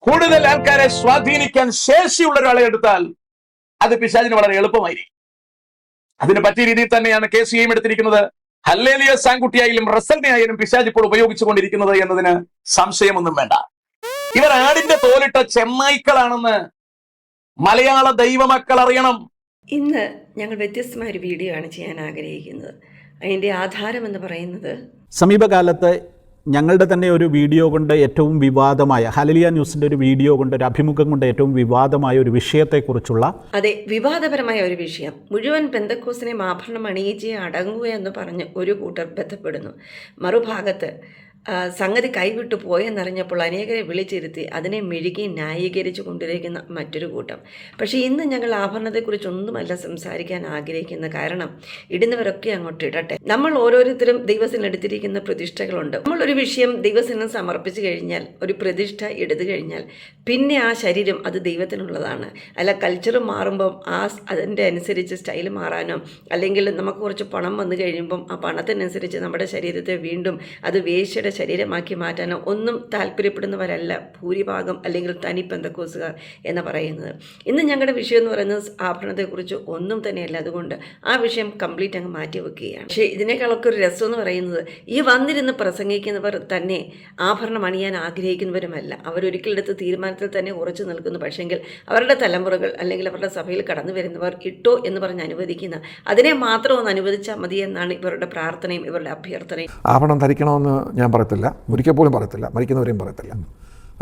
കൂടുതൽ ആൾക്കാരെ സ്വാധീനിക്കാൻ ശേഷിയുള്ള ഒരാളെ എടുത്താൽ അത് പിശാചിന് വളരെ എളുപ്പമായിരിക്കും. അതിന് പറ്റിയ രീതിയിൽ തന്നെയാണ് KCM എടുത്തിരിക്കുന്നത്. ഹല്ലേലൂയ സാങ്കുട്ടിയായാലും റസലിനെയായാലും പിശാച് ഇപ്പോൾ ഉപയോഗിച്ചുകൊണ്ടിരിക്കുന്നത് എന്നതിന് സംശയമൊന്നും വേണ്ട. ഇവർ ആടിന്റെ തോലിട്ട ചെന്നായ്ക്കളാണെന്ന് മലയാള ദൈവമക്കൾ അറിയണം. ഇന്ന് ഞങ്ങൾ വ്യത്യസ്തമായ ഒരു വീഡിയോ ആണ് ചെയ്യാൻ ആഗ്രഹിക്കുന്നത്. അതിൻ്റെ ആധാരം എന്ന് പറയുന്നത്, സമീപകാലത്ത് ഞങ്ങളുടെ തന്നെ ഒരു വീഡിയോ കൊണ്ട് ഏറ്റവും വിവാദമായ, ഹല്ലേലൂയ ന്യൂസിൻ്റെ ഒരു വീഡിയോ കൊണ്ട്, ഒരു അഭിമുഖം കൊണ്ട് ഏറ്റവും വിവാദമായ ഒരു വിഷയത്തെക്കുറിച്ചുള്ള, അതെ, വിവാദപരമായ ഒരു വിഷയം, മുഴുവൻ പെന്തക്കോസിനെ ആഭരണം അണിയിച്ചേ അടങ്ങുക എന്ന് പറഞ്ഞ് ഒരു കൂട്ടർ ബന്ധപ്പെടുന്നു. മറുഭാഗത്ത് സംഗതി കൈവിട്ടു പോയെന്നറിഞ്ഞപ്പോൾ അനേകരെ വിളിച്ചിരുത്തി അതിനെ മെഴുകി ന്യായീകരിച്ചു കൊണ്ടിരിക്കുന്ന മറ്റൊരു കൂട്ടം. പക്ഷേ ഇന്ന് ഞങ്ങൾ ആഭരണത്തെക്കുറിച്ചൊന്നുമല്ല സംസാരിക്കാൻ ആഗ്രഹിക്കുന്ന. കാരണം ഇടുന്നവരൊക്കെ അങ്ങോട്ട് ഇടട്ടെ. നമ്മൾ ഓരോരുത്തരും ദൈവത്തിന് എടുത്തിരിക്കുന്ന പ്രതിഷ്ഠകളുണ്ട്. നമ്മളൊരു വിഷയം ദൈവത്തിന് സമർപ്പിച്ചു കഴിഞ്ഞാൽ, ഒരു പ്രതിഷ്ഠ എടുത്തു കഴിഞ്ഞാൽ പിന്നെ ആ ശരീരം അത് ദൈവത്തിനുള്ളതാണ്. അല്ല കൾച്ചർ മാറുമ്പം അതിൻ്റെ അനുസരിച്ച് സ്റ്റൈൽ മാറാനോ, അല്ലെങ്കിൽ നമുക്ക് കുറച്ച് പണം വന്നു കഴിയുമ്പം ആ പണത്തിനനുസരിച്ച് നമ്മുടെ ശരീരത്തെ വീണ്ടും അത് വേശ്യയുടെ ശരീരമാക്കി മാറ്റാനോ ഒന്നും താല്പര്യപ്പെടുന്നവരല്ല ഭൂരിഭാഗം, അല്ലെങ്കിൽ തനി പെന്തക്കോസുകാർ എന്ന് പറയുന്നത്. ഇന്ന് ഞങ്ങളുടെ വിഷയം എന്ന് പറയുന്നത് ആഭരണത്തെക്കുറിച്ച് ഒന്നും തന്നെയല്ല. അതുകൊണ്ട് ആ വിഷയം കംപ്ലീറ്റ് അങ്ങ് മാറ്റി വെക്കുകയാണ്. പക്ഷേ ഇതിനേക്കാളൊക്കെ ഒരു രസം എന്ന് പറയുന്നത്, ഈ വന്നിരുന്ന് പ്രസംഗിക്കുന്നവർ തന്നെ ആഭരണം അണിയാൻ ആഗ്രഹിക്കുന്നവരുമല്ല. അവരൊരിക്കലെടുത്ത് തീരുമാനത്തിൽ തന്നെ ഉറച്ചു നിൽക്കുന്നു. പക്ഷേങ്കിൽ അവരുടെ തലമുറകൾ അല്ലെങ്കിൽ അവരുടെ സഭയിൽ കടന്നു വരുന്നവർ ഇട്ടോ എന്ന് പറഞ്ഞ് അനുവദിക്കുന്ന, അതിനെ മാത്രം ഒന്ന് അനുവദിച്ചാൽ മതി എന്നാണ് ഇവരുടെ പ്രാർത്ഥനയും ഇവരുടെ അഭ്യർത്ഥനയും. ആഭരണം ധരിക്കണമെന്ന് ഞാൻ പറയത്തില്ല, ഒരിക്കൽ പോലും പറയത്തില്ല, മരിക്കുന്നവരെയും പറയത്തില്ല.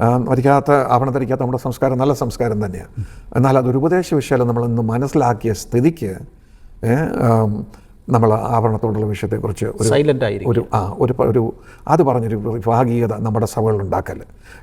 ആഭരണം ധരിക്കാത്ത നമ്മുടെ സംസ്കാരം നല്ല സംസ്കാരം തന്നെയാണ്. എന്നാൽ അതൊരു ഉപദേശ വിഷയം നമ്മളിന്ന് മനസ്സിലാക്കിയ സ്ഥിതിക്ക് നമ്മൾ ആഭരണത്തോടുള്ള വിഷയത്തെക്കുറിച്ച് അത് പറഞ്ഞൊരു വിഭാഗീയത നമ്മുടെ സഭകളിൽ ഉണ്ടാക്കൽ.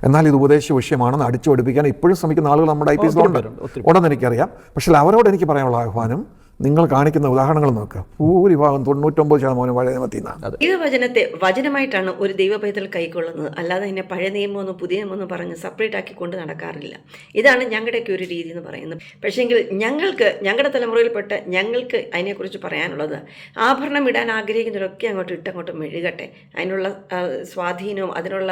എന്നാൽ ഇത് ഉപദേശ വിഷയമാണെന്ന് അടിച്ചു പഠിപ്പിക്കാൻ ഇപ്പോഴും ശ്രമിക്കുന്ന ആളുകൾ നമ്മുടെ IPSലുണ്ട് ഉണ്ടെന്ന് എനിക്കറിയാം. പക്ഷേ അവരോട് എനിക്ക് പറയാനുള്ള ആഹ്വാനം, നിങ്ങൾ കാണിക്കുന്ന ഉദാഹരണങ്ങൾ നോക്കുക. ഭൂരിഭാഗം 99% പഴയ നിയമത്തിൽ നിന്നാണ്. ദൈവവചനത്തെ വചനമായിട്ടാണ് ഒരു ദൈവപൈതൽ കൈക്കൊള്ളുന്നത്. അല്ലാതെ തന്നെ പഴയ നിയമമൊന്നും പുതിയ നിയമമൊന്നും പറഞ്ഞ് സെപ്പറേറ്റ് ആക്കി കൊണ്ട് നടക്കാറില്ല. ഇതാണ് ഞങ്ങളുടെയൊക്കെ ഒരു രീതി എന്ന് പറയുന്നത്. പക്ഷേങ്കിൽ ഞങ്ങളുടെ തലമുറയിൽപ്പെട്ട ഞങ്ങൾക്ക് അതിനെക്കുറിച്ച് പറയാനുള്ളത്, ആഭരണം ഇടാൻ ആഗ്രഹിക്കുന്നവരൊക്കെ ഇട്ടങ്ങോട്ട് മെഴുകട്ടെ. അതിനുള്ള സ്വാധീനവും അതിനുള്ള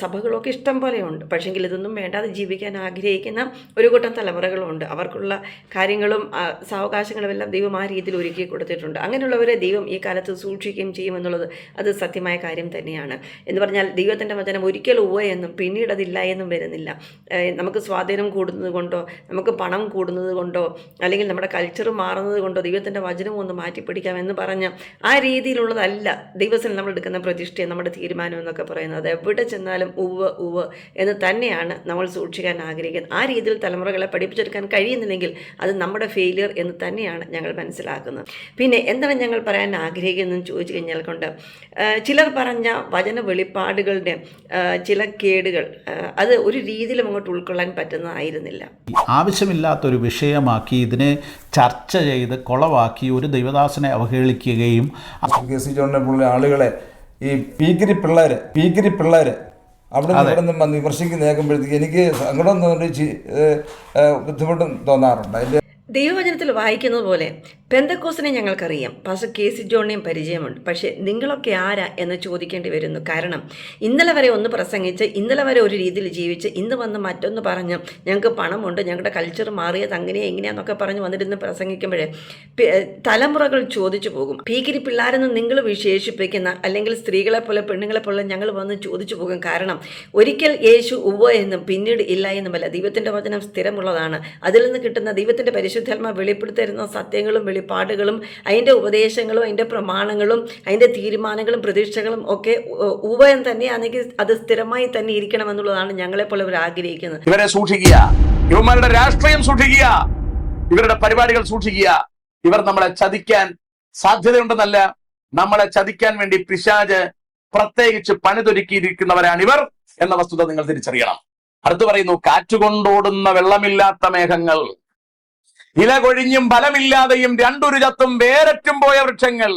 സഭകളൊക്കെ ഇഷ്ടം പോലെയുണ്ട്. പക്ഷേങ്കിൽ ഇതൊന്നും വേണ്ടാതെ ജീവിക്കാൻ ആഗ്രഹിക്കുന്ന ഒരു കൂട്ടം തലമുറകളുണ്ട്. അവർക്കുള്ള കാര്യങ്ങളും സാവകാശങ്ങളും എല്ലാം ദൈവം ആ രീതിയിൽ ഒരുക്കി കൊടുത്തിട്ടുണ്ട്. അങ്ങനെയുള്ളവരെ ദൈവം ഈ കാലത്ത് സൂക്ഷിക്കുകയും ചെയ്യുമെന്നുള്ളത് അത് സത്യമായ കാര്യം തന്നെയാണ്. എന്ന് പറഞ്ഞാൽ ദൈവത്തിൻ്റെ വചനം ഒരിക്കൽ എന്നും പിന്നീട് അതില്ല എന്നും വരുന്നില്ല. നമുക്ക് സ്വാധീനം കൂടുന്നത് കൊണ്ടോ, നമുക്ക് പണം കൂടുന്നത് കൊണ്ടോ, അല്ലെങ്കിൽ നമ്മുടെ കൾച്ചർ മാറുന്നത് കൊണ്ടോ ദൈവത്തിൻ്റെ വചനം ഒന്ന് മാറ്റിപ്പിടിക്കാമെന്ന് പറഞ്ഞ് ആ രീതിയിലുള്ളതല്ല ദൈവത്തിന് നമ്മൾ എടുക്കുന്ന പ്രതിഷ്ഠയും നമ്മുടെ തീരുമാനം എന്നൊക്കെ പറയുന്നത്. അത് എവിടെ ചെന്നാലും ഉവ്വ് എന്ന് തന്നെയാണ് നമ്മൾ സൂക്ഷിക്കാൻ ആഗ്രഹിക്കുന്നത്. ആ രീതിയിൽ തലമുറകളെ പഠിപ്പിച്ചെടുക്കാൻ കഴിയുന്നില്ലെങ്കിൽ അത് നമ്മുടെ ഫെയിലിയർ എന്ന് തന്നെയാണ് ഞങ്ങൾ മനസ്സിലാക്കുന്നത്. പിന്നെ എന്താണ് ഞങ്ങൾ പറയാൻ ആഗ്രഹിക്കുന്നതെന്ന് ചോദിച്ചു കഴിഞ്ഞാൽ ചിലർ പറഞ്ഞ വചന വെളിപ്പാടുകളുടെ ചില കേടുകൾ അത് ഒരു രീതിയിലും അങ്ങോട്ട് ഉൾക്കൊള്ളാൻ പറ്റുന്നതായിരുന്നില്ല. ആവശ്യമില്ലാത്തൊരു വിഷയമാക്കി ഇതിനെ ചർച്ച ചെയ്ത് കൊളവാക്കി ഒരു ദൈവദാസനെ അവഹേളിക്കുകയും, KC ജോണിനെ പോലുള്ള ആളുകളെ ഈ പീക്കിരി പിള്ളേർ അവിടെ നിന്ന് വിമർശിക്കുന്ന കേൾക്കുമ്പോഴത്തേക്ക് എനിക്ക് സങ്കടം തോന്നിട്ട് ബുദ്ധിമുട്ടും തോന്നാറുണ്ട്. അതിൻ്റെ ദൈവവചനത്തിൽ വായിക്കുന്നത് പോലെ പെന്തക്കോസിനെ ഞങ്ങൾക്കറിയാം, പാസ്റ്റർ KC ജോണിനെയും പരിചയമുണ്ട്. പക്ഷേ നിങ്ങളൊക്കെ ആരാ എന്ന് ചോദിക്കേണ്ടി വരുന്നു. കാരണം ഇന്നലെ വരെ ഒന്ന് പ്രസംഗിച്ച്, ഇന്നലെ വരെ ഒരു രീതിയിൽ ജീവിച്ച്, ഇന്ന് വന്ന് മറ്റൊന്ന് പറഞ്ഞ് ഞങ്ങൾക്ക് പണമുണ്ട്, ഞങ്ങളുടെ കൾച്ചർ മാറിയത് എങ്ങനെയാന്നൊക്കെ പറഞ്ഞ് വന്നിരുന്ന് പ്രസംഗിക്കുമ്പോഴേ തലമുറകൾ ചോദിച്ചു പോകും. പീക്കിരി പിള്ളേരെന്ന് നിങ്ങൾ വിശേഷിപ്പിക്കുന്ന, അല്ലെങ്കിൽ സ്ത്രീകളെ പോലെ പെണ്ണുങ്ങളെ പോലെ ഞങ്ങൾ വന്ന് ചോദിച്ചു പോകും. കാരണം ഒരിക്കൽ യേശു ഉവ്വ എന്നും പിന്നീട് ഇല്ല എന്നുമല്ല. ദൈവത്തിൻ്റെ വചനം സ്ഥിരമുള്ളതാണ്. അതിൽ നിന്ന് കിട്ടുന്ന ദൈവത്തിൻ്റെ പരിശുദ്ധാത്മ വെളിപ്പെടുത്തരുന്ന സത്യങ്ങളും വെളിപ്പാടുകളും അതിൻ്റെ ഉപദേശങ്ങളും അതിൻ്റെ പ്രമാണങ്ങളും അതിൻ്റെ തീരുമാനങ്ങളും പ്രതീക്ഷകളും ഒക്കെ ഉവ്വൻ തന്നെയാണെങ്കിൽ അത് സ്ഥിരമായി തന്നെ ഇരിക്കണം എന്നുള്ളതാണ് ഞങ്ങളെപ്പോലെ ഇവർ ആഗ്രഹിക്കുന്നത്. ഇവരെ സൂക്ഷിക്കുക, ഇവന്മാരുടെ രാഷ്ട്രീയം സൂക്ഷിക്കുക, ഇവരുടെ പരിപാടികൾ സൂക്ഷിക്കുക. ഇവർ നമ്മളെ ചതിക്കാൻ സാധ്യതയുണ്ടെന്നല്ല, നമ്മളെ ചതിക്കാൻ വേണ്ടി പിശാച് പ്രത്യേകിച്ച് പണിതൊരുക്കിയിരിക്കുന്നവരാണ് ഇവർ എന്ന വസ്തുത നിങ്ങൾ തിരിച്ചറിയണം. അടുത്ത് പറയുന്നു, കാറ്റുകൊണ്ടോടുന്ന വെള്ളമില്ലാത്ത മേഘങ്ങൾ, ഇല കൊഴിഞ്ഞും ഫലമില്ലാതെയും രണ്ടൊരു ചത്തും വേരറ്റും പോയ വൃക്ഷങ്ങൾ.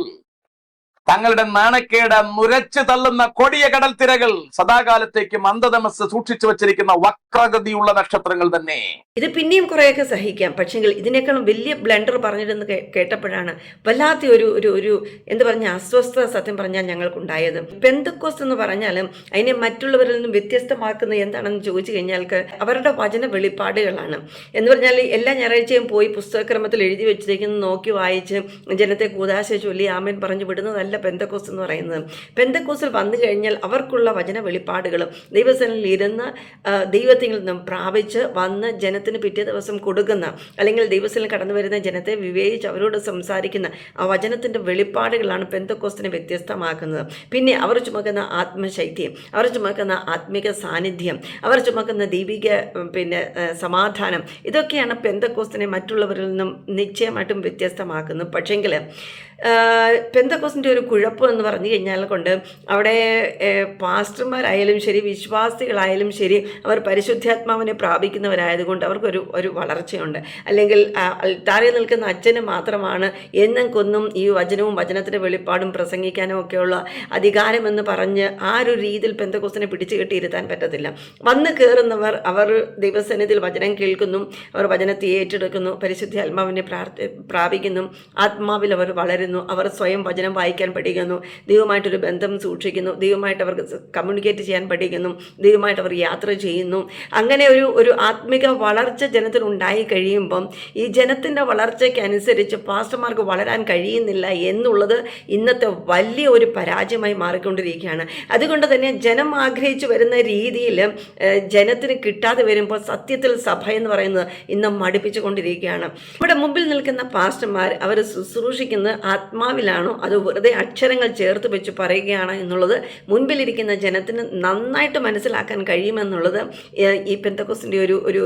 തങ്ങളുടെ നാണക്കേട് നുരച്ചു തള്ളുന്ന കൊടിയ കടൽ തിരകൾ, സദാകാലത്തേക്ക് മന്ദതമസ് സൂക്ഷിച്ചു വച്ചിരിക്കുന്ന വക്രഗതിയുള്ള നക്ഷത്രങ്ങൾ തന്നെ. ഇത് പിന്നെയും കുറെയൊക്കെ സഹിക്കാം. പക്ഷെങ്കിൽ ഇതിനേക്കാളും വലിയ ബ്ലണ്ടർ പറഞ്ഞിരുന്ന് കേട്ടപ്പോഴാണ് വല്ലാത്ത ഒരു എന്ത് പറഞ്ഞ അസ്വസ്ഥത സത്യം പറഞ്ഞാൽ ഞങ്ങൾക്കുണ്ടായത്. പെന്തക്കോസ്ത് എന്ന് പറഞ്ഞാൽ അതിനെ മറ്റുള്ളവരിൽ നിന്നും വ്യത്യസ്തമാക്കുന്നത് എന്താണെന്ന് ചോദിച്ചു കഴിഞ്ഞാൽ അവരുടെ വചന വെളിപ്പാടുകളാണ്. എന്ന് പറഞ്ഞാൽ എല്ലാ ഞായറാഴ്ചയും പോയി പുസ്തകക്രമത്തിൽ എഴുതി വെച്ചിരിക്കുന്നത് നോക്കി വായിച്ച് ജനത്തെ കൂദാശ ചൊല്ലി ആമേൻ പറഞ്ഞു വിടുന്നതല്ല പെന്തക്കോസ്ത് എന്ന് പറയുന്നത്. പെന്തക്കോസ്തിൽ വന്നു കഴിഞ്ഞാൽ അവർക്കുള്ള വചന വെളിപ്പാടുകളും ദൈവസന്നിധിയിൽ ഇരുന്ന് ദൈവത്തിൽ നിന്നും പ്രാപിച്ച് വന്ന് ജനത്തിന് പിറ്റേ ദിവസം കൊടുക്കുന്ന, അല്ലെങ്കിൽ ദൈവസന്നിധിയിൽ കടന്നു വരുന്ന ജനത്തെ വിവേചിച്ച് അവരോട് സംസാരിക്കുന്ന ആ വചനത്തിൻ്റെ വെളിപ്പാടുകളാണ് പെന്തക്കോസ്തിനെ വ്യത്യസ്തമാക്കുന്നത്. പിന്നെ അവർ ചുമക്കുന്ന ആത്മശൈത്യം, അവർ ചുമക്കുന്ന ആത്മിക സാന്നിധ്യം, അവർ ചുമക്കുന്ന ദൈവിക സമാധാനം, ഇതൊക്കെയാണ് പെന്തക്കോസ്തിനെ മറ്റുള്ളവരിൽ നിന്നും നിശ്ചയമായിട്ടും വ്യത്യസ്തമാക്കുന്നത്. പക്ഷേങ്കിൽ പെന്തക്കോസ്തിൻ്റെ ഒരു കുഴപ്പം എന്ന് പറഞ്ഞു കഴിഞ്ഞാൽ കൊണ്ട് അവിടെ പാസ്റ്റർമാരായാലും ശരി വിശ്വാസികളായാലും ശരി അവർ പരിശുദ്ധാത്മാവിനെ പ്രാപിക്കുന്നവരായതുകൊണ്ട് അവർക്കൊരു വളർച്ചയുണ്ട്. അല്ലെങ്കിൽ അൾത്താരയിൽ നിൽക്കുന്ന അച്ഛന് മാത്രമാണ് എന്നും കൊന്നും ഈ വചനവും വചനത്തിൻ്റെ വെളിപ്പാടും പ്രസംഗിക്കാനും ഒക്കെയുള്ള അധികാരമെന്ന് പറഞ്ഞ് ആ ഒരു രീതിയിൽ പെന്തക്കോസ്തിനെ പിടിച്ചു കെട്ടിയിരുത്താൻ പറ്റത്തില്ല. വന്ന് കയറുന്നവർ അവർ ദൈവസന്നിധിയിൽ വചനം കേൾക്കുന്നു, അവർ വചനത്തെ ഏറ്റെടുക്കുന്നു, പരിശുദ്ധാത്മാവിനെ പ്രാപിക്കുന്നു, ആത്മാവിൽ അവർ വളരുന്നു, അവർ സ്വയം വചനം വായിക്കാൻ പഠിക്കുന്നു, ദൈവമായിട്ടൊരു ബന്ധം സൂക്ഷിക്കുന്നു, ദൈവമായിട്ട് അവർക്ക് കമ്മ്യൂണിക്കേറ്റ് ചെയ്യാൻ പഠിക്കുന്നു, ദൈവമായിട്ട് അവർ യാത്ര ചെയ്യുന്നു. അങ്ങനെ ഒരു ആത്മിക വളർച്ച ജനത്തിൽ ഉണ്ടായി കഴിയുമ്പം ഈ ജനത്തിൻ്റെ വളർച്ചയ്ക്കനുസരിച്ച് പാസ്റ്റർമാർക്ക് വളരാൻ കഴിയുന്നില്ല എന്നുള്ളത് ഇന്നത്തെ വലിയ ഒരു പരാജയമായി മാറിക്കൊണ്ടിരിക്കുകയാണ്. അതുകൊണ്ട് തന്നെ ജനം ആഗ്രഹിച്ചു വരുന്ന രീതിയിൽ ജനത്തിന് കിട്ടാതെ വരുമ്പോൾ സത്യത്തിൽ സഭ എന്ന് പറയുന്നത് ഇന്ന് മടുപ്പിച്ചു കൊണ്ടിരിക്കുകയാണ്. ഇവിടെ മുമ്പിൽ നിൽക്കുന്ന പാസ്റ്റർമാർ അവർ ശുശ്രൂഷിക്കുന്നത് ആത്മാവിലാണോ അതോ വെറുതെ അക്ഷരങ്ങൾ ചേർത്ത് വെച്ച് പറയുകയാണ് എന്നുള്ളത് മുൻപിലിരിക്കുന്ന ജനത്തിന് നന്നായിട്ട് മനസ്സിലാക്കാൻ കഴിയുമെന്നുള്ളത് ഈ പെന്തക്കോസ്തിൻ്റെ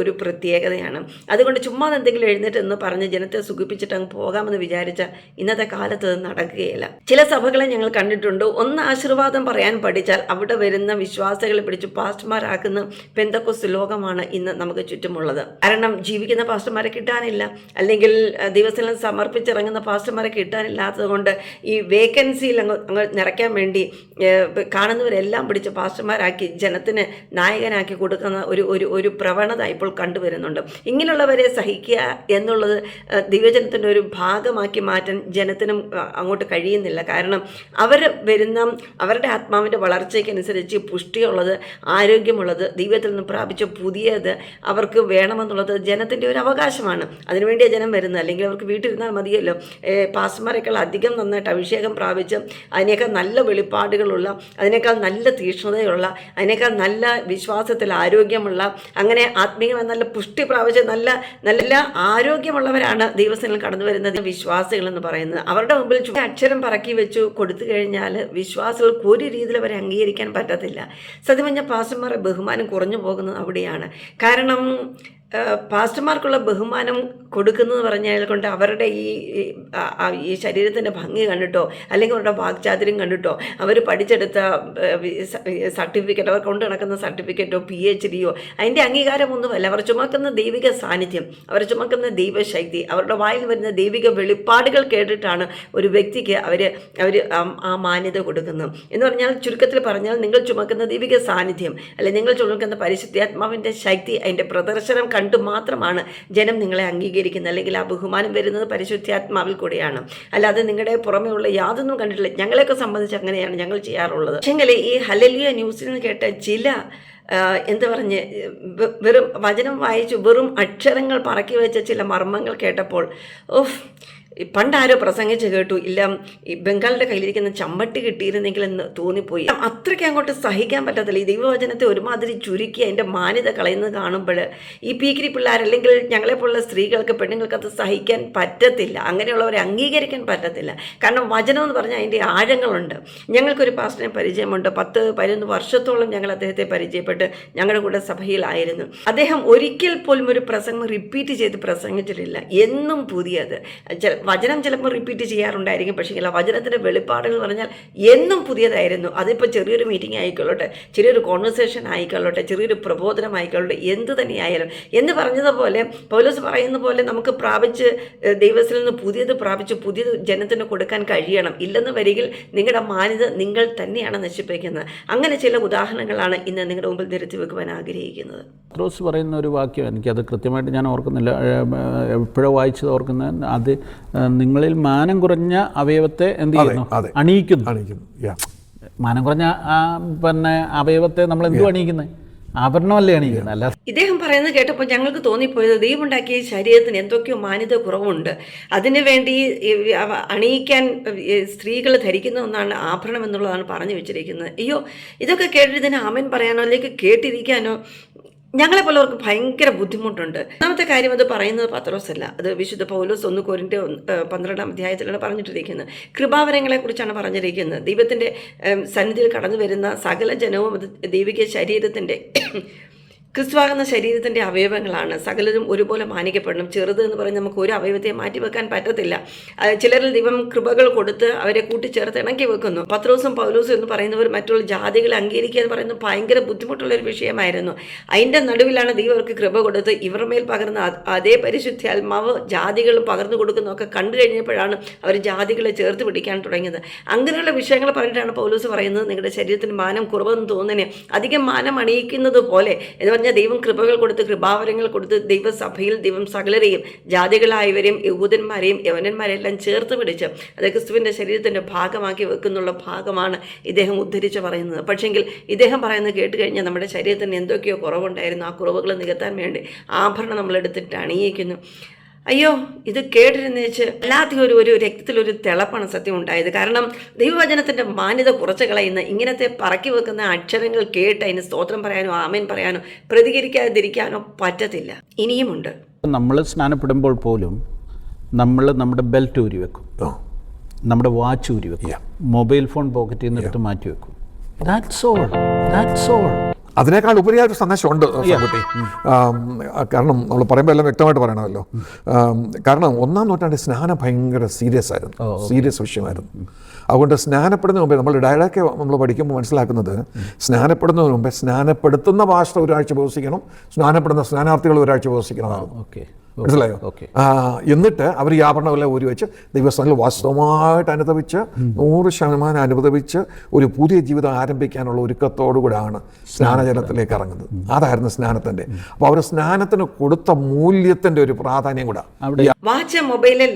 ഒരു പ്രത്യേകതയാണ്. അതുകൊണ്ട് ചുമ്മാ എന്തെങ്കിലും എഴുന്നേറ്റ് എന്ന് പറഞ്ഞ് ജനത്തെ സുഖിപ്പിച്ചിട്ട് അങ്ങ് പോകാമെന്ന് വിചാരിച്ച ഇന്നത്തെ കാലത്ത് അത് നടക്കുകയില്ല. ചില സഭകളെ ഞങ്ങൾ കണ്ടിട്ടുണ്ട്, ഒന്ന് ആശീർവാദം പറയാൻ പഠിച്ചാൽ അവിടെ വരുന്ന വിശ്വാസികളെ പിടിച്ച് പാസ്റ്റർമാരാക്കുന്ന പെന്തക്കോസ്ത് ലോകമാണ് ഇന്ന് നമുക്ക് ചുറ്റുമുള്ളത്. കാരണം ജീവിക്കുന്ന പാസ്റ്റർമാരെ കിട്ടാനില്ല, അല്ലെങ്കിൽ ദിവസം സമർപ്പിച്ചിറങ്ങുന്ന പാസ്റ്റർമാരെ കിട്ടാനില്ലാത്തത് കൊണ്ട് ഈ വേക്കൻസിയിൽ അങ്ങ് നിറയ്ക്കാൻ വേണ്ടി കാണുന്നവരെല്ലാം പിടിച്ച് പാസ്റ്റർമാരാക്കി ജനത്തിന് നായകനാക്കി കൊടുക്കുന്ന ഒരു പ്രവണത ഇപ്പോൾ കണ്ടുവരുന്നുണ്ട്. ഇങ്ങനെയുള്ളവരെ സഹിക്കുക എന്നുള്ളത് ദൈവജനത്തിൻ്റെ ഒരു ഭാഗമാക്കി മാറ്റാൻ ജനത്തിനും അങ്ങോട്ട് കഴിയുന്നില്ല. കാരണം അവർ വരുന്ന അവരുടെ ആത്മാവിൻ്റെ വളർച്ചയ്ക്കനുസരിച്ച് പുഷ്ടിയുള്ളത്, ആരോഗ്യമുള്ളത്, ദൈവത്തിൽ നിന്ന് പ്രാപിച്ച പുതിയത് അവർക്ക് വേണമെന്നുള്ളത് ജനത്തിൻ്റെ ഒരു അവകാശമാണ്. അതിനുവേണ്ടിയാണ് ജനം വരുന്നത്. അല്ലെങ്കിൽ അവർക്ക് വീട്ടിലിരുന്നാൽ മതിയല്ലോ. പാസ്റ്റർമാരെക്കാൾ അധികം നന്നായിട്ട് അഭിഷേകം പ്രാപിച്ച് അതിനേക്കാൾ നല്ല വെളിപ്പാടുകളുള്ള, അതിനേക്കാൾ നല്ല തീക്ഷ്ണതയുള്ള, അതിനേക്കാൾ നല്ല വിശ്വാസത്തിൽ ആരോഗ്യമുള്ള, അങ്ങനെ ആത്മീയമായി നല്ല പുഷ്ടി പ്രാപിച്ച് നല്ല ആരോഗ്യമുള്ളവരാണ് ദൈവസന്നിധിയിൽ കടന്നു വരുന്നത് വിശ്വാസികൾ എന്ന് പറയുന്നത്. അവരുടെ മുമ്പിൽ അക്ഷരം പറക്കി വെച്ചു കൊടുത്തു കഴിഞ്ഞാൽ വിശ്വാസികൾക്ക് ഒരു രീതിയിൽ അവരെ അംഗീകരിക്കാൻ പറ്റത്തില്ല. സത്യം പറഞ്ഞാൽ പാസ്റ്റർമാരുടെ ബഹുമാനം കുറഞ്ഞു പോകുന്നത് അവിടെയാണ്. കാരണം പാസ്റ്റർമാർക്കുള്ള ബഹുമാനം കൊടുക്കുന്നത് പറഞ്ഞാൽ കൊണ്ട് അവരുടെ ഈ ശരീരത്തിൻ്റെ ഭംഗി കണ്ടിട്ടോ, അല്ലെങ്കിൽ അവരുടെ വാക്ചാതുര്യം കണ്ടിട്ടോ, അവർ പഠിച്ചെടുത്ത സർട്ടിഫിക്കറ്റ്, അവർ കൊണ്ടു നടക്കുന്ന സർട്ടിഫിക്കറ്റോ PhDയോ അതിൻ്റെ അംഗീകാരമൊന്നുമല്ല. അവർ ചുമക്കുന്ന ദൈവിക സാന്നിധ്യം, അവർ ചുമക്കുന്ന ദൈവശക്തി, അവരുടെ വായിൽ വരുന്ന ദൈവിക വെളിപ്പാടുകൾ കേട്ടിട്ടാണ് ഒരു വ്യക്തിക്ക് അവർ ആ മാന്യത കൊടുക്കുന്നത്. എന്ന് പറഞ്ഞാൽ ചുരുക്കത്തിൽ പറഞ്ഞാൽ നിങ്ങൾ ചുമക്കുന്ന ദൈവിക സാന്നിധ്യം, അല്ലെങ്കിൽ നിങ്ങൾ ചുമക്കുന്ന പരിശുദ്ധാത്മാവിൻ്റെ ശക്തി, അതിൻ്റെ പ്രദർശനം കണ്ടു മാത്രമാണ് ജനം നിങ്ങളെ അംഗീകരിക്കുന്നത്. അല്ലെങ്കിൽ ആ ബഹുമാനം വരുന്നത് പരിശുദ്ധാത്മാവിൽ കൂടെയാണ്, അല്ലാതെ നിങ്ങളുടെ പുറമേ ഉള്ള യാതൊന്നും കണ്ടിട്ടില്ല. ഞങ്ങളെയൊക്കെ സംബന്ധിച്ച് അങ്ങനെയാണ് ഞങ്ങൾ ചെയ്യാറുള്ളത്. പക്ഷേങ്കിൽ ഈ ഹല്ലേലൂയ ന്യൂസിൽ നിന്ന് കേട്ട ചില എന്താ പറഞ്ഞ് വെറും വചനം വായിച്ചു വെറും അക്ഷരങ്ങൾ പറക്കി വെച്ച ചില മർമ്മങ്ങൾ കേട്ടപ്പോൾ പണ്ടാരോ പ്രസംഗിച്ച് കേട്ടു, ഇല്ല ഈ ബംഗാളിൻ്റെ കയ്യിലിരിക്കുന്ന ചമ്മട്ടി കിട്ടിയിരുന്നെങ്കിൽ എന്ന് തോന്നിപ്പോയി. അത്രയ്ക്ക് അങ്ങോട്ട് സഹിക്കാൻ പറ്റത്തില്ല. ഈ ദൈവവചനത്തെ ഒരുമാതിരി ചുരുക്കി അതിൻ്റെ മാന്യത കളയുന്നത് കാണുമ്പോൾ ഈ പീക്കിരി പിള്ളേർ, അല്ലെങ്കിൽ ഞങ്ങളെപ്പോലുള്ള സ്ത്രീകൾക്ക്, പെണ്ണുങ്ങൾക്ക് അത് സഹിക്കാൻ പറ്റത്തില്ല. അങ്ങനെയുള്ളവരെ അംഗീകരിക്കാൻ പറ്റത്തില്ല. കാരണം വചനം എന്ന് പറഞ്ഞാൽ അതിൻ്റെ ആഴങ്ങളുണ്ട്. ഞങ്ങൾക്കൊരു പാസ്റ്ററിനെ പരിചയമുണ്ട്. 10-11 വർഷത്തോളം ഞങ്ങൾ അദ്ദേഹത്തെ പരിചയപ്പെട്ട് ഞങ്ങളുടെ കൂടെ സഭയിലായിരുന്നു. അദ്ദേഹം ഒരിക്കൽ പോലും ഒരു പ്രസംഗം റിപ്പീറ്റ് ചെയ്ത് പ്രസംഗിച്ചിട്ടില്ല. എന്നും പുതിയത്. വചനം ചിലപ്പോൾ റിപ്പീറ്റ് ചെയ്യാറുണ്ടായിരിക്കും, പക്ഷേ ആ വചനത്തിൻ്റെ വെളിപ്പാടുകൾ പറഞ്ഞാൽ എന്നും പുതിയതായിരുന്നു. അതിപ്പോൾ ചെറിയൊരു മീറ്റിംഗ് ആയിക്കൊള്ളട്ടെ, ചെറിയൊരു കോൺവെർസേഷൻ ആയിക്കൊള്ളട്ടെ, ചെറിയൊരു പ്രബോധനം ആയിക്കൊള്ളട്ടെ, എന്ത് തന്നെയായാലും എന്ന് പറഞ്ഞതുപോലെ പൗലോസ് പറയുന്ന പോലെ നമുക്ക് പ്രാപിച്ച് ദൈവത്തിൽ നിന്ന് പുതിയത് പ്രാപിച്ച് പുതിയത് ജനത്തിന് കൊടുക്കാൻ കഴിയണം. ഇല്ലെന്ന് വരികിൽ നിങ്ങളുടെ മാന്യത നിങ്ങൾ തന്നെയാണ് നശിപ്പിക്കുന്നത്. അങ്ങനെ ചില ഉദാഹരണങ്ങളാണ് ഇന്ന് നിങ്ങളുടെ മുമ്പിൽ നിരത്തി വെക്കുവാൻ ആഗ്രഹിക്കുന്നത്. പത്രോസ് പറയുന്ന ഒരു വാക്യം, എനിക്കത് കൃത്യമായിട്ട് ഞാൻ ഓർക്കുന്നില്ല, എപ്പോഴോ വായിച്ചത് ഓർക്കുന്നത്, അത് നിങ്ങളിൽ മാനം കുറഞ്ഞ അവയവത്തെ എന്ത് ചെയ്യുന്നു? അണിയിക്കുന്നു. മാനം കുറഞ്ഞ പിന്നെ അവയവത്തെ നമ്മൾ എന്തു അണിയിക്കുന്നത്? ആഭരണമല്ലേ അണിയിക്കുന്നത്, അല്ല. ഇദ്ദേഹം പറയുന്നത് കേട്ടപ്പോൾ ഞങ്ങൾക്ക് തോന്നിപ്പോയത് ദൈവം ഉണ്ടാക്കിയ ശരീരത്തിന് എന്തൊക്കെയോ മാന്യത കുറവുണ്ട്, അതിനു വേണ്ടി അണിയിക്കാൻ സ്ത്രീകൾ ധരിക്കുന്ന ഒന്നാണ് ആഭരണം എന്നുള്ളതാണ് പറഞ്ഞു വെച്ചിരിക്കുന്നത്. അയ്യോ, ഇതൊക്കെ കേട്ടിട്ട് ഇതിന് ആമേൻ പറയാനോ അല്ലെങ്കിൽ കേട്ടിരിക്കാനോ ഞങ്ങളെപ്പോലവർക്ക് ഭയങ്കര ബുദ്ധിമുട്ടുണ്ട്. ഒന്നാമത്തെ കാര്യം, അത് പറയുന്നത് പത്രോസ് അല്ല, അത് വിശുദ്ധ പൗലോസ് 1 കൊരിന്ത്യർ 12-ാം അധ്യായത്തിലാണ് പറഞ്ഞിട്ടിരിക്കുന്നത്. കൃപാവരങ്ങളെക്കുറിച്ചാണ് പറഞ്ഞിരിക്കുന്നത്. ദൈവത്തിൻ്റെ സന്നിധിയിൽ കടന്നു വരുന്ന സകല ജനവും അത് ദൈവിക ശരീരത്തിൻ്റെ ക്രിസ്തുവാകുന്ന ശരീരത്തിൻ്റെ അവയവങ്ങളാണ്. സകലരും ഒരുപോലെ മാനിക്കപ്പെടണം. ചെറുത് എന്ന് പറഞ്ഞ് നമുക്ക് ഒരു അവയവത്തെ മാറ്റിവെക്കാൻ പറ്റത്തില്ല. ചിലരിൽ ദൈവം കൃപകൾ കൊടുത്ത് അവരെ കൂട്ടിച്ചേർത്ത് ഇണക്കി വെക്കുന്നു. പത്രോസും പൗലോസും എന്ന് പറയുന്നവർ മറ്റുള്ള ജാതികളെ അംഗീകരിക്കുക എന്ന് പറയുന്നത് ഭയങ്കര ബുദ്ധിമുട്ടുള്ളൊരു വിഷയമായിരുന്നു. അതിൻ്റെ നടുവിലാണ് ദൈവം അവർക്ക് കൃപ കൊടുത്ത് ഇവരുടെ മേൽ പകർന്ന അതേ പരിശുദ്ധാത്മാവ് ജാതികളും പകർന്നു കൊടുക്കുന്നതൊക്കെ കണ്ടു കഴിഞ്ഞപ്പോഴാണ് അവർ ജാതികളെ ചേർത്ത് പിടിക്കാൻ തുടങ്ങിയത്. അങ്ങനെയുള്ള വിഷയങ്ങൾ പറഞ്ഞിട്ടാണ് പൗലോസ് പറയുന്നത്, നിങ്ങളുടെ ശരീരത്തിന് മാനം കുറവെന്ന് തോന്നുന്നതിന് അധികം മാനം അണിയിക്കുന്നത് പോലെ എന്ന് പറഞ്ഞാൽ ദൈവം കൃപകൾ കൊടുത്ത് കൃപാവരങ്ങൾ കൊടുത്ത് ദൈവസഭയിൽ ദൈവം സകലരെയും ജാതികളായവരെയും യഹൂദന്മാരെയും യവനന്മാരെല്ലാം ചേർത്ത് പിടിച്ച് അത് ക്രിസ്തുവിൻ്റെ ശരീരത്തിൻ്റെ ഭാഗമാക്കി വെക്കുന്നുള്ള ഭാഗമാണ് ഇദ്ദേഹം ഉദ്ധരിച്ച് പറയുന്നത്. പക്ഷെങ്കിൽ ഇദ്ദേഹം പറയുന്നത് കേട്ട് കഴിഞ്ഞാൽ നമ്മുടെ ശരീരത്തിന് എന്തൊക്കെയോ കുറവുണ്ടായിരുന്നു, ആ കുറവുകൾ നികത്താൻ വേണ്ടി ആഭരണം നമ്മളെടുത്തിട്ട് അണിയിക്കുന്നു. അയ്യോ, ഇത് കേട്ടിരുന്നേച്ച് അല്ലാത്ത ഒരു രക്തത്തിലൊരു തിളപ്പാണ് സത്യം ഉണ്ടായത്. കാരണം ദൈവവചനത്തിൻ്റെ മാന്യത കുറച്ച് കളയുന്ന ഇങ്ങനത്തെ പറക്കി വെക്കുന്ന അക്ഷരങ്ങൾ കേട്ട് അതിന് സ്തോത്രം പറയാനോ ആമേൻ പറയാനോ പ്രതികരിക്കാതിരിക്കാനോ പറ്റത്തില്ല. ഇനിയുമുണ്ട്. നമ്മൾ സ്നാനപ്പെടുമ്പോൾ പോലും നമ്മൾ നമ്മുടെ ബെൽറ്റ് ഊരി വെക്കും, നമ്മുടെ വാച്ച് ഊരി വെക്കും, മൊബൈൽ ഫോൺ പോക്കറ്റിൽ നിന്ന് എടുത്ത് മാറ്റി വെക്കും. That's all. അതിനേക്കാൾ ഉപരിയായൊരു സന്ദേശമുണ്ട് കുട്ടി. കാരണം നമ്മൾ പറയുമ്പോൾ എല്ലാം വ്യക്തമായിട്ട് പറയണമല്ലോ. കാരണം 1-ാം നൂറ്റാണ്ടിൽ സ്നാനം ഭയങ്കര സീരിയസ് വിഷയമായിരുന്നു. അതുകൊണ്ട് സ്നാനപ്പെടുന്നതിന് മുമ്പേ നമ്മൾ ഡയറക്റ്റ് നമ്മൾ പഠിക്കുമ്പോൾ മനസ്സിലാക്കുന്നത്, സ്നാനപ്പെടുന്നതിന് മുമ്പേ സ്നാനപ്പെടുത്തുന്ന ഭാഷ ഒരാഴ്ച ഉപവസിക്കണം, സ്നാനപ്പെടുന്ന സ്നാനാർത്ഥികൾ ഒരാഴ്ച ഉപവസിക്കണമായിരുന്നു. മനസ്സിലായോ? എന്നിട്ട് അവർ ഈ ആഭരണമെല്ലാം ഊരി വെച്ച് ദൈവസ്ഥാനിൽ വാസ്തവമായിട്ട് അനുഭവിച്ച് 100% അനുഭവിച്ച് ഒരു പുതിയ ജീവിതം ആരംഭിക്കാനുള്ള ഒരുക്കത്തോടുകൂടാണ് സ്നാനജലത്തിലേക്ക് ഇറങ്ങുന്നത്. അതായിരുന്നു സ്നാനത്തിൻ്റെ. അപ്പോൾ അവർ സ്നാനത്തിന് കൊടുത്ത മൂല്യത്തിൻ്റെ ഒരു പ്രാധാന്യം കൂടെ. വാച്ച്, മൊബൈലിൽ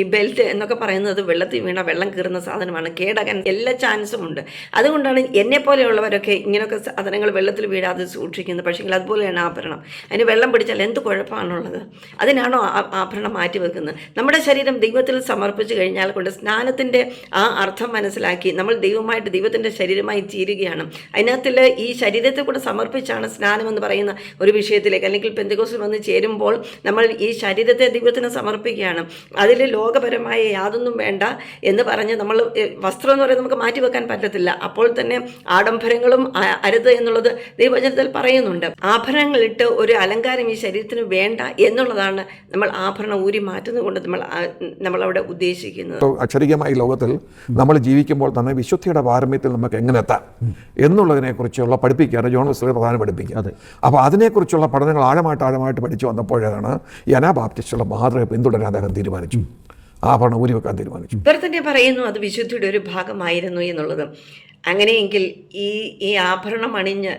ഈ ബെൽറ്റ് എന്നൊക്കെ പറയുന്നത് വെള്ളത്തിൽ വീണ വെള്ളം കീറുന്ന സാധനമാണ്, കേടാകാൻ എല്ലാ ചാൻസും ഉണ്ട്. അതുകൊണ്ടാണ് എന്നെപ്പോലെയുള്ളവരൊക്കെ ഇങ്ങനെയൊക്കെ സാധനങ്ങൾ വെള്ളത്തിൽ വീഴാതെ സൂക്ഷിക്കുന്നത്. പക്ഷേ അതുപോലെയാണ് ആഭരണം. അതിന് വെള്ളം പിടിച്ചാൽ എന്ത് കുഴപ്പമാണുള്ളത്? അതിനാണോ ആഭരണം മാറ്റി വെക്കുന്നത്? നമ്മുടെ ശരീരം ദൈവത്തിൽ സമർപ്പിച്ചു കഴിഞ്ഞാൽ കൊണ്ട് സ്നാനത്തിൻ്റെ ആ അർത്ഥം മനസ്സിലാക്കി നമ്മൾ ദൈവമായിട്ട് ദൈവത്തിൻ്റെ ശരീരമായി തീരുകയാണ്. അതിനകത്തിൽ ഈ ശരീരത്തെ കൂടെ സമർപ്പിച്ചാണ് സ്നാനം എന്ന് പറയുന്ന ഒരു വിഷയത്തിലേക്ക്, അല്ലെങ്കിൽ പെന്തക്കോസ്തിൽ വന്ന് ചേരുമ്പോൾ നമ്മൾ ഈ ശരീരത്തെ ദൈവത്തിന് സമർപ്പിക്കുകയാണ്. അതിൽ ലോകപരമായ യാതൊന്നും വേണ്ട എന്ന് പറഞ്ഞ് നമ്മൾ വസ്ത്രം എന്ന് പറയുന്നത് നമുക്ക് മാറ്റി വെക്കാൻ പറ്റത്തില്ല. അപ്പോൾ തന്നെ ആഡംബരങ്ങളും അരുത് എന്നുള്ളത് ദൈവവചനത്തിൽ പറയുന്നുണ്ട്. ആഭരണങ്ങളിട്ട് ഒരു അലങ്കാരം ഈ ശരീരത്തിന് വേണ്ട എന്നുള്ളതാണ് നമ്മൾ ആഭരണം ഊരി മാറ്റുന്നത് കൊണ്ട് നമ്മളവിടെ ഉദ്ദേശിക്കുന്നത്. അക്ഷരികമായി ലോകത്തിൽ നമ്മൾ ജീവിക്കുമ്പോൾ തന്നെ വിശുദ്ധിയുടെ പാരമ്യത്തിൽ നമുക്ക് എങ്ങനെ എത്താം എന്നുള്ളതിനെക്കുറിച്ചുള്ള പഠിപ്പിക്കുകയാണ് ജോൺ വെസ്ലി പ്രധാനം പഠിപ്പിക്കുക. അപ്പോൾ അതിനെക്കുറിച്ചുള്ള പഠനങ്ങൾ ആഴമായിട്ട് പഠിച്ചു വന്നപ്പോഴാണ് ഈ അനാബാപ്റ്റിസ്റ്റുള്ള മാതൃക പിന്തുടരാൻ അദ്ദേഹം തീരുമാനിച്ചു, ആഭരണം ഊരി വെക്കാൻ തീരുമാനിച്ചു. ഇവർ തന്നെ പറയുന്നു അത് വിശുദ്ധിയുടെ ഒരു ഭാഗമായിരുന്നു എന്നുള്ളത്. അങ്ങനെയെങ്കിൽ ഈ ആഭരണം അണിഞ്ഞ്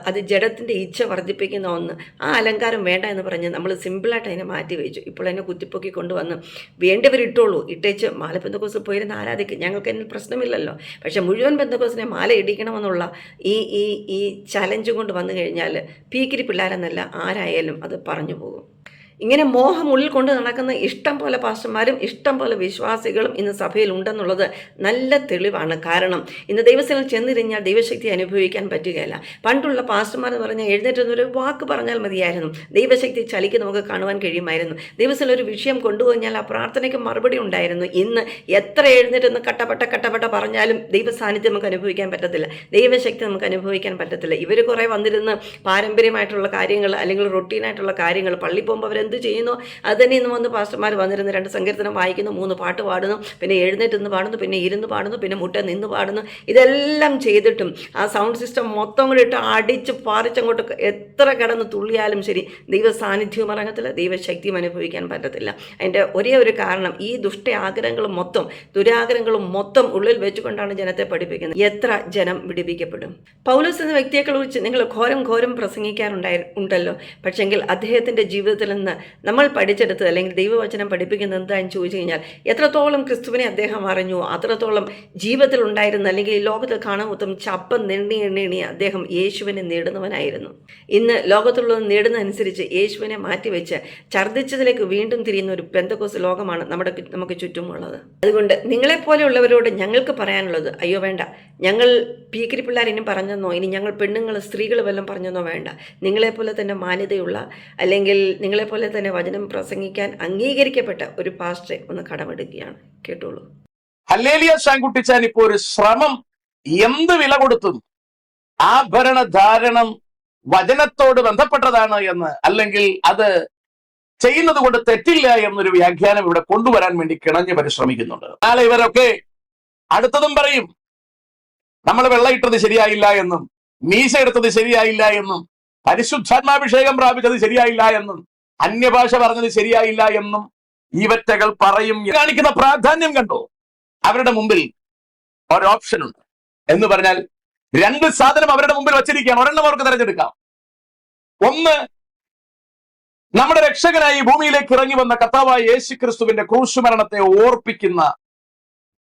അത് ജഡത്തിൻ്റെ ഇച്ഛ വർദ്ധിപ്പിക്കുന്ന ഒന്ന്, ആ അലങ്കാരം വേണ്ട എന്ന് പറഞ്ഞ് നമ്മൾ സിമ്പിളായിട്ട് അതിനെ മാറ്റി വെച്ചു. ഇപ്പോൾ അതിനെ കുത്തിപ്പൊക്കി കൊണ്ടുവന്ന് വേണ്ടവരിട്ടോളൂ, ഇട്ടേച്ച് മാല പെന്തക്കോസിൽ പോയിരുന്ന് ആരാധിക്കും, ഞങ്ങൾക്ക് അതിന് പ്രശ്നമില്ലല്ലോ. പക്ഷേ മുഴുവൻ പെന്തക്കോസിനെ മാല ഇടിക്കണമെന്നുള്ള ഈ ചലഞ്ച് കൊണ്ട് വന്നു കഴിഞ്ഞാൽ പീക്കിരി പിള്ളേരെന്നല്ല ആരായാലും അത് പറഞ്ഞു പോകും. ഇങ്ങനെ മോഹം ഉള്ളിൽ കൊണ്ട് നടക്കുന്ന ഇഷ്ടം പോലെ പാസ്റ്റർമാരും ഇഷ്ടം പോലെ വിശ്വാസികളും ഇന്ന് സഭയിൽ ഉണ്ടെന്നുള്ളത് നല്ല തെളിവാണ്. കാരണം ഇന്ന് ദൈവസ്ഥലിൽ ചെന്നിരിഞ്ഞാൽ ദൈവശക്തി അനുഭവിക്കാൻ പറ്റുകയില്ല. പണ്ടുള്ള പാസ്റ്റർമാർ എന്ന് പറഞ്ഞാൽ എഴുന്നേറ്റൊരു വാക്ക് പറഞ്ഞാൽ മതിയായിരുന്നു, ദൈവശക്തി ചലിക്ക് നമുക്ക് കാണുവാൻ കഴിയുമായിരുന്നു. ദൈവസ്ഥലിൽ ഒരു വിഷയം കൊണ്ടുപോയാൽ ആ പ്രാർത്ഥനയ്ക്ക് മറുപടി ഉണ്ടായിരുന്നു. ഇന്ന് എത്ര എഴുന്നേറ്റെന്ന് കട്ടപ്പെട്ട പറഞ്ഞാലും ദൈവ സാന്നിധ്യം നമുക്ക് അനുഭവിക്കാൻ പറ്റത്തില്ല, ദൈവശക്തി നമുക്ക് അനുഭവിക്കാൻ പറ്റത്തില്ല. ഇവർ കുറേ വന്നിരുന്ന് പാരമ്പര്യമായിട്ടുള്ള കാര്യങ്ങൾ അല്ലെങ്കിൽ റൊട്ടീനായിട്ടുള്ള കാര്യങ്ങൾ, പള്ളി പോകുമ്പോൾ അവരെന്ത് എന്ത് ചെയ്യുന്നു അത് തന്നെ ഇന്ന് വന്ന് പാസ്റ്റർമാർ വന്നിരുന്ന് 2 സങ്കീർത്തനം വായിക്കുന്നു, 3 പാട്ട് പാടുന്നു, പിന്നെ എഴുന്നേറ്റ് നിന്ന് പാടുന്നു, പിന്നെ ഇരുന്ന് പാടുന്നു, പിന്നെ മുട്ട നിന്ന് പാടുന്നു. ഇതെല്ലാം ചെയ്തിട്ടും ആ സൗണ്ട് സിസ്റ്റം മൊത്തം കൂടി ഇട്ട് അടിച്ച് പാറിച്ചങ്ങോട്ട് എത്ര കിടന്ന് തുള്ളിയാലും ശരി ദൈവ സാന്നിധ്യവും ഇറങ്ങത്തില്ല, ദൈവശക്തിയും അനുഭവിക്കാൻ പറ്റത്തില്ല. അതിൻ്റെ ഒരേ ഒരു കാരണം ഈ ദുഷ്ട ആഗ്രഹങ്ങളും മൊത്തം ദുരാഗ്രഹങ്ങളും മൊത്തം ഉള്ളിൽ വെച്ചുകൊണ്ടാണ് ജനത്തെ പഠിപ്പിക്കുന്നത്. എത്ര ജനം വിടിപ്പിക്കപ്പെടും? പൗലോസ് എന്ന വ്യക്തിയെക്കുറിച്ച് നിങ്ങൾ ഘോരം പ്രസംഗിക്കാറുണ്ടല്ലോ. പക്ഷെങ്കിൽ അദ്ദേഹത്തിൻ്റെ ജീവിതത്തിൽ നിന്ന് നമ്മൾ പഠിച്ചെടുത്ത് അല്ലെങ്കിൽ ദൈവവചനം പഠിപ്പിക്കുന്നത് എന്താണെന്ന് ചോദിച്ചു കഴിഞ്ഞാൽ എത്രത്തോളം ക്രിസ്തുവിനെ അദ്ദേഹം അറിഞ്ഞു, അത്രത്തോളം ജീവിതത്തിൽ ഉണ്ടായിരുന്ന അല്ലെങ്കിൽ ഈ ലോകത്തിൽ കാണാൻ മൊത്തം ചപ്പം എണ്ണി അദ്ദേഹം യേശുവിനെ നേടുന്നവനായിരുന്നു. ഇന്ന് ലോകത്തുള്ളത് നേടുന്നതനുസരിച്ച് യേശുവിനെ മാറ്റിവെച്ച് ഛർദ്ദിച്ചതിലേക്ക് വീണ്ടും തിരിയുന്ന ഒരു പെന്തക്കോസ് ലോകമാണ് നമുക്ക് ചുറ്റുമുള്ളത്. അതുകൊണ്ട് നിങ്ങളെപ്പോലെയുള്ളവരോട് ഞങ്ങൾക്ക് പറയാനുള്ളത്, അയ്യോ വേണ്ട, ഞങ്ങൾ പീക്കിരി പിള്ളേർ ഇനി പറഞ്ഞെന്നോ, ഇനി ഞങ്ങൾ പെണ്ണുങ്ങൾ സ്ത്രീകൾ വല്ലതും പറഞ്ഞെന്നോ വേണ്ട. നിങ്ങളെപ്പോലെ തന്നെ മാന്യതയുള്ള അല്ലെങ്കിൽ നിങ്ങളെപ്പോലെ തന്നെ വചനം പ്രസംഗിക്കാൻ അംഗീകരിക്കപ്പെട്ട ഒരു പാസ്റ്ററെ ഒന്ന് കടമെടുക്കുകയാണ്. കേട്ടോളൂ. ഹല്ലേലൂയ ശാങ്കുട്ടിച്ചാൻ ഇപ്പോൾ ഒരു ശ്രമം എന്ത് വില കൊടുത്തും ആഭരണ ധാരണം വചനത്തോട് ബന്ധപ്പെട്ടതാണ് എന്ന്, അല്ലെങ്കിൽ അത് ചെയ്യുന്നത് കൊണ്ട് തെറ്റില്ല എന്നൊരു വ്യാഖ്യാനം ഇവിടെ കൊണ്ടുവരാൻ വേണ്ടി കിണഞ്ഞ് പരിശ്രമിക്കുന്നുണ്ട്. നാളെ ഇവരൊക്കെ അടുത്തതും പറയും, നമ്മൾ വെള്ളയിട്ടത് ശരിയായില്ല എന്നും, മീശ എടുത്തത് ശരിയായില്ല എന്നും, പരിശുദ്ധാത്മാഭിഷേകം പ്രാപിച്ചത് ശരിയായില്ല എന്നും, അന്യഭാഷ പറഞ്ഞത് ശരിയായില്ല എന്നും ഇവറ്റകൾ പറയും. കാണിക്കുന്ന പ്രാധാന്യം കണ്ടോ? അവരുടെ മുമ്പിൽ ഒരു ഓപ്ഷൻ ഉണ്ട് എന്ന് പറഞ്ഞാൽ 2 സാധനം അവരുടെ മുമ്പിൽ വച്ചിരിക്കുകയാണ്. ഒരെണ്ണം അവർക്ക് തിരഞ്ഞെടുക്കാം. ഒന്ന്, നമ്മുടെ രക്ഷകനായി ഭൂമിയിലേക്ക് ഇറങ്ങി വന്ന കർത്താവായ യേശുക്രിസ്തുവിന്റെ ക്രൂശ് മരണത്തെ ഓർപ്പിക്കുന്ന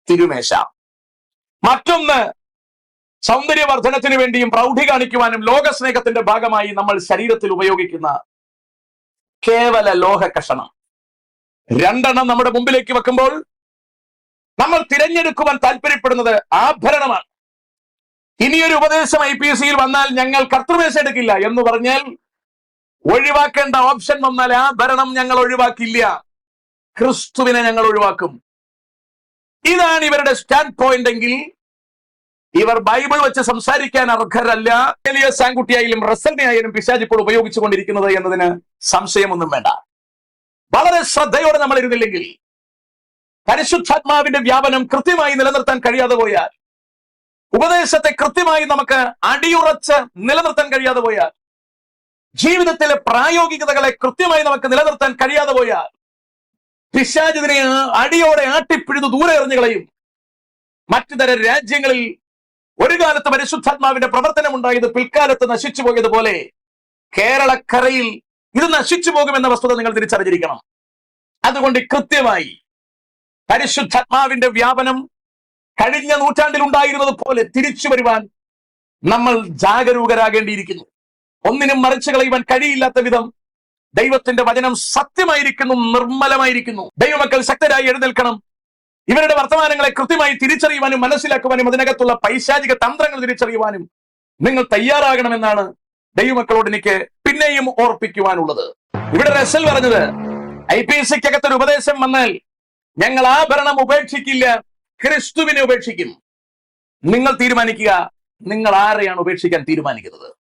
തിരുമേശ. മറ്റൊന്ന്, സൗന്ദര്യവർദ്ധനത്തിന് വേണ്ടിയും പ്രൗഢി കാണിക്കുവാനും ലോകസ്നേഹത്തിന്റെ ഭാഗമായി നമ്മൾ ശരീരത്തിൽ ഉപയോഗിക്കുന്ന കേവല ലോഹ കഷണം. 2 എണ്ണം നമ്മുടെ മുമ്പിലേക്ക് വെക്കുമ്പോൾ നമ്മൾ തിരഞ്ഞെടുക്കുവാൻ താല്പര്യപ്പെടുന്നത് ആഭരണമാണ്. ഇനിയൊരു ഉപദേശം IPCയിൽ വന്നാൽ ഞങ്ങൾ കർത്തൃമേശ എടുക്കില്ല എന്ന് പറഞ്ഞാൽ ഒഴിവാക്കേണ്ട ഓപ്ഷൻ വന്നാൽ ആഭരണം ഞങ്ങൾ ഒഴിവാക്കില്ല, ക്രിസ്തുവിനെ ഞങ്ങൾ ഒഴിവാക്കും. ഇതാണ് ഇവരുടെ സ്റ്റാൻഡ് പോയിന്റ് എങ്കിൽ ഇവർ ബൈബിൾ വെച്ച് സംസാരിക്കാൻ അർഹരല്ല. വലിയ സാങ്കുട്ടിയായാലും റസലിനെയായാലും പിശാച് ഇപ്പോൾ ഉപയോഗിച്ചുകൊണ്ടിരിക്കുന്നത് എന്നതിന് സംശയമൊന്നും വേണ്ട. വളരെ ശ്രദ്ധയോടെ നമ്മൾ ഇരുന്നില്ലെങ്കിൽ, പരിശുദ്ധാത്മാവിന്റെ വ്യാപനം കൃത്യമായി നിലനിർത്താൻ കഴിയാതെ പോയാൽ, ഉപദേശത്തെ കൃത്യമായി നമുക്ക് അടിയുറച്ച് നിലനിർത്താൻ കഴിയാതെ പോയാൽ, ജീവിതത്തിലെ പ്രായോഗികതകളെ കൃത്യമായി നമുക്ക് നിലനിർത്താൻ കഴിയാതെ പോയാൽ, പിശാച് ഇതിനെ അടിയോടെ ആട്ടിപ്പിഴുതു ദൂരെ എറിഞ്ഞു കളയും. മറ്റു തര രാജ്യങ്ങളിൽ ഒരു കാലത്ത് പരിശുദ്ധാത്മാവിന്റെ പ്രവർത്തനം ഉണ്ടായത് പിൽക്കാലത്ത് നശിച്ചു പോയതുപോലെ കേരളക്കരയിൽ ഇത് നശിച്ചു പോകുമെന്ന വസ്തുത നിങ്ങൾ തിരിച്ചറിഞ്ഞിരിക്കണം. അതുകൊണ്ട് കൃത്യമായി പരിശുദ്ധാത്മാവിന്റെ വ്യാപനം കഴിഞ്ഞ നൂറ്റാണ്ടിൽ ഉണ്ടായിരുന്നത് പോലെ തിരിച്ചു വരുവാൻ നമ്മൾ ജാഗരൂകരാകേണ്ടിയിരിക്കുന്നു. ഒന്നിനും മറിച്ചു കളയുവാൻ കഴിയില്ലാത്ത വിധം ദൈവത്തിന്റെ വചനം സത്യമായിരിക്കുന്നു, നിർമ്മലമായിരിക്കുന്നു. ദൈവമക്കൾ ശക്തരായി എഴുന്നേൽക്കണം. ഇവരുടെ വർത്തമാനങ്ങളെ കൃത്യമായി തിരിച്ചറിയുവാനും മനസ്സിലാക്കുവാനും അതിനകത്തുള്ള പൈശാചിക തന്ത്രങ്ങൾ തിരിച്ചറിയുവാനും നിങ്ങൾ തയ്യാറാകണമെന്നാണ് ദൈവമക്കളോട് എനിക്ക് പിന്നെയും ഓർപ്പിക്കുവാനുള്ളത്. ഇവിടെ റസൽ പറഞ്ഞത്, IPCക്കകത്തൊരു ഉപദേശം വന്നാൽ ഞങ്ങൾ ആഭരണം ഉപേക്ഷിക്കില്ല, ക്രിസ്തുവിനെ ഉപേക്ഷിക്കും. നിങ്ങൾ തീരുമാനിക്കുക, നിങ്ങൾ ആരെയാണ് ഉപേക്ഷിക്കാൻ തീരുമാനിക്കുന്നത്.